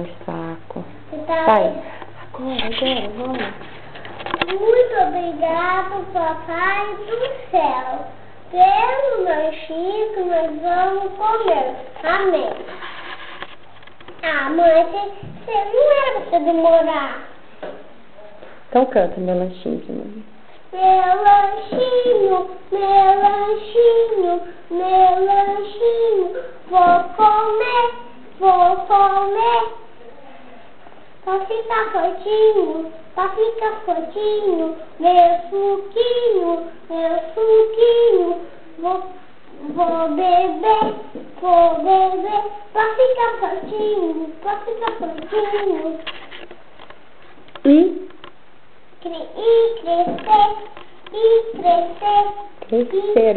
o saco. Tá. Vai. Agora, vamos. Muito obrigado, papai do céu, pelo lanchinho que nós vamos comer. Amém. Ah, mãe, você não era pra você demorar. Então canta meu lanchinho de novo. Meu lanchinho, meu lanchinho, meu lanchinho, vou comer, vou comer. Pra ficar fortinho, meu suquinho, vou beber, pra ficar fortinho. E Crescer.